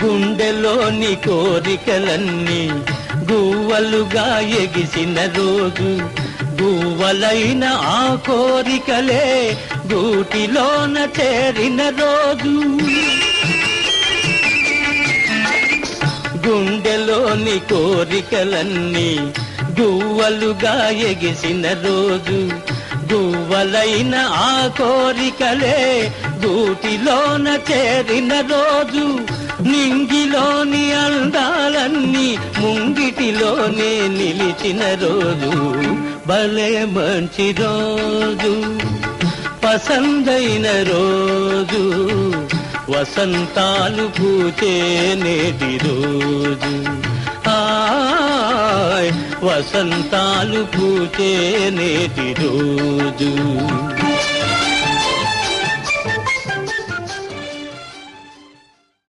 గుండెలోని కోరికలన్నీ గువ్వలుగా ఎగిసిన రోజు, గువ్వలైన ఆ కోరికలే గూటిలోన చేరిన రోజు. గుండెలోని కోరికలన్నీ గువ్వలుగా ఎగిసిన రోజు, గువ్వలైన ఆ కోరికలే గూటిలోన చేరిన రోజు. నింగిలోని అందాలన్నీ ముంగిటిలోనే నిలిచిన రోజు, భలే మంచి రోజు, పసందైన రోజు, వసంతాలు పూచే నేటి రోజు. వసంతాలు పూచే నేటి రోజు.